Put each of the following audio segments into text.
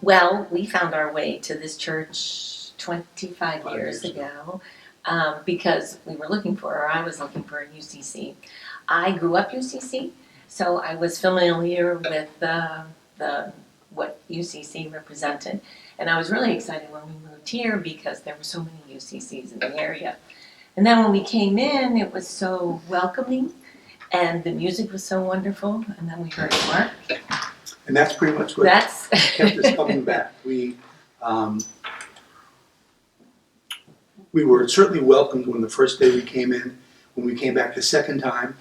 Well, we found our way to this church 25 years ago because we were looking for, or I was looking for a UCC. I grew up UCC, so I was familiar with the what UCC represented, and I was really excited when we moved here because there were so many UCCs in the area. And then when we came in, it was so welcoming, and the music was so wonderful. And then we heard Mark. And that's pretty much what kept us coming back. We were certainly welcomed when the first day we came in. When we came back the second time,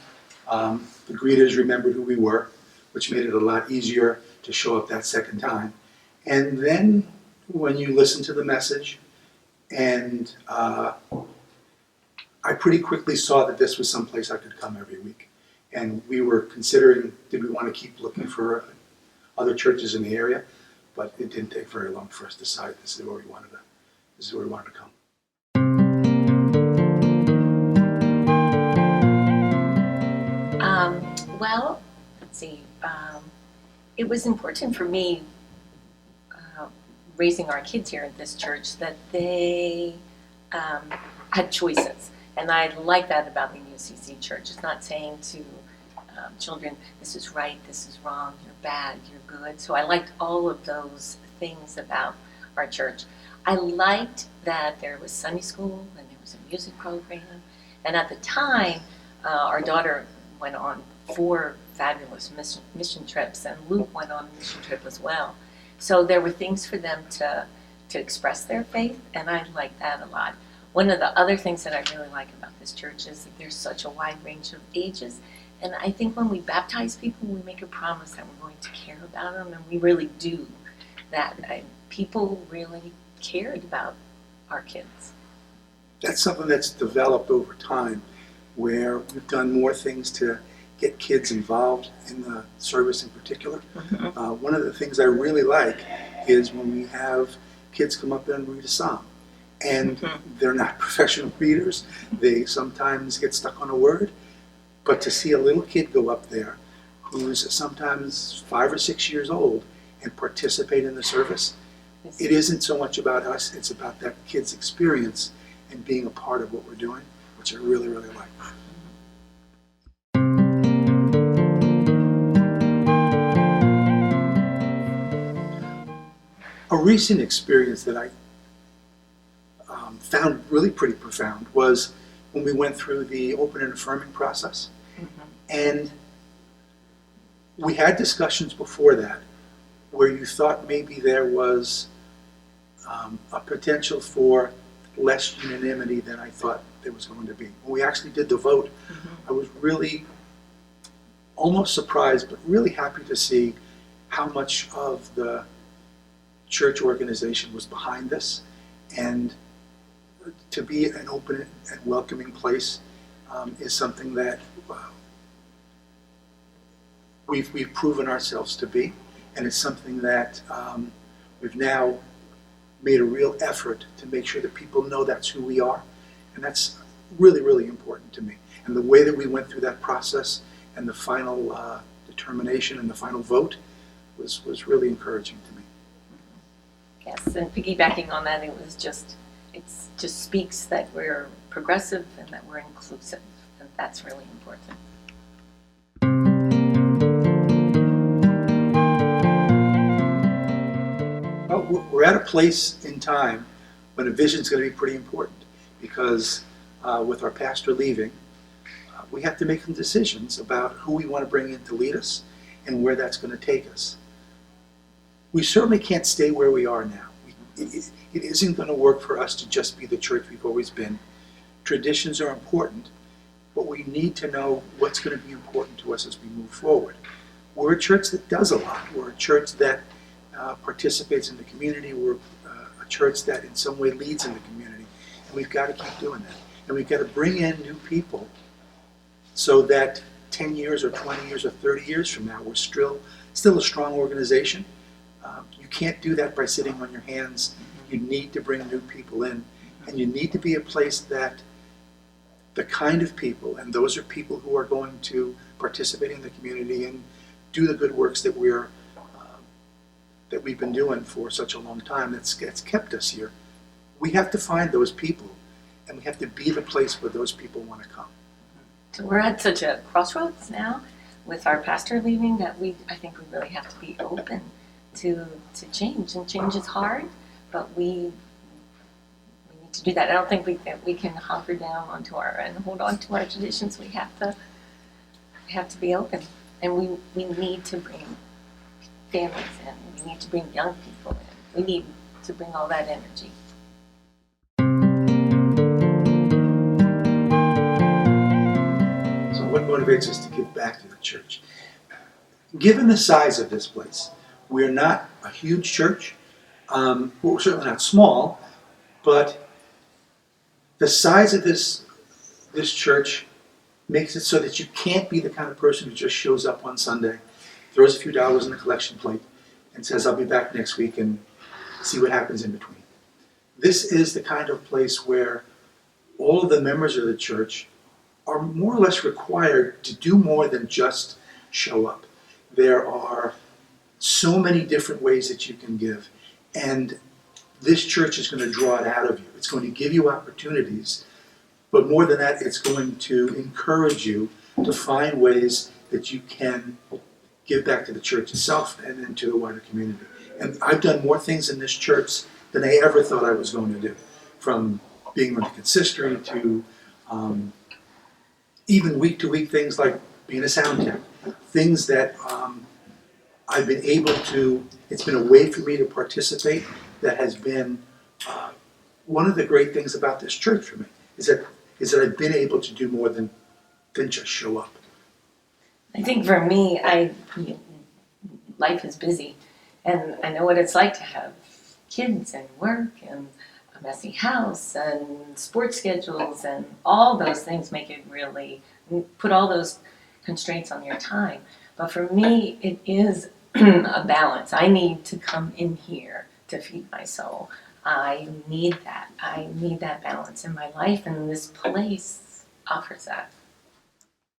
the greeters remembered who we were, which made it a lot easier to show up that second time. And then when you listen to the message, and I pretty quickly saw that this was someplace I could come every week. And we were considering, did we want to keep looking for other churches in the area? But it didn't take very long for us to decide this is where we wanted to come. Well, let's see. It was important for me raising our kids here at this church that they had choices. And I like that about the UCC church. It's not saying to children, this is right, this is wrong, you're bad, you're good. So I liked all of those things about our church. I liked that there was Sunday school and there was a music program. And at the time, our daughter went on 4 fabulous mission trips, and Luke went on a mission trip as well. So there were things for them to express their faith, and I liked that a lot. One of the other things that I really like about this church is that there's such a wide range of ages. And I think when we baptize people, we make a promise that we're going to care about them, and we really do that. People really cared about our kids. That's something that's developed over time, where we've done more things to get kids involved in the service in particular. Mm-hmm. One of the things I really like is when we have kids come up and read a psalm. And they're not professional readers. They sometimes get stuck on a word. But to see a little kid go up there who's sometimes 5 or 6 years old and participate in the service, it isn't so much about us, it's about that kid's experience and being a part of what we're doing, which I really, really like. A recent experience that I found really pretty profound was when we went through the open and affirming process. Mm-hmm. And we had discussions before that where you thought maybe there was a potential for less unanimity than I thought there was going to be. When we actually did the vote, I was really almost surprised, but really happy to see how much of the church organization was behind this. And to be an open and welcoming place is something that we've proven ourselves to be, and it's something that we've now made a real effort to make sure that people know that's who we are, and that's really, really important to me. And the way that we went through that process and the final determination and the final vote was really encouraging to me. Yes, and piggybacking on that, it just speaks that we're progressive and that we're inclusive, and that's really important. Well, we're at a place in time when a vision is going to be pretty important, because with our pastor leaving, we have to make some decisions about who we want to bring in to lead us and where that's going to take us. We certainly can't stay where we are now. It isn't going to work for us to just be the church we've always been. Traditions are important, but we need to know what's going to be important to us as we move forward. We're a church that does a lot. We're a church that participates in the community. We're a church that in some way leads in the community. And we've got to keep doing that. And we've got to bring in new people so that 10 years or 20 years or 30 years from now, we're still a strong organization. You can't do that by sitting on your hands. You need to bring new people in. And you need to be a place that the kind of people, and those are people who are going to participate in the community and do the good works that that we've been doing for such a long time that's kept us here. We have to find those people, and we have to be the place where those people want to come. So we're at such a crossroads now with our pastor leaving that I think we really have to be open to change. And change is hard, but we need to do that. I don't think we can hunker down and hold on to our traditions. We have to be open, and we need to bring families in. We need to bring young people in. We need to bring all that energy. So what motivates us to give back to the church? Given the size of this place, we're not a huge church. We're certainly not small, but the size of this church makes it so that you can't be the kind of person who just shows up on Sunday, throws a few dollars in the collection plate, and says, I'll be back next week, and see what happens in between. This is the kind of place where all of the members of the church are more or less required to do more than just show up. There are so many different ways that you can give, and this church is going to draw it out of you. It's going to give you opportunities, but more than that, it's going to encourage you to find ways that you can give back to the church itself and then to the wider community. And I've done more things in this church than I ever thought I was going to do, from being on the consistory to even week-to-week things like being a sound tech, things that I've been able to, it's been a way for me to participate that has been one of the great things about this church for me, is that I've been able to do more than just show up. I think for me, life is busy, and I know what it's like to have kids and work and a messy house and sports schedules, and all those things make it really, put all those constraints on your time. But for me, it is a balance. I need to come in here to feed my soul. I need that. I need that balance in my life, and this place offers that.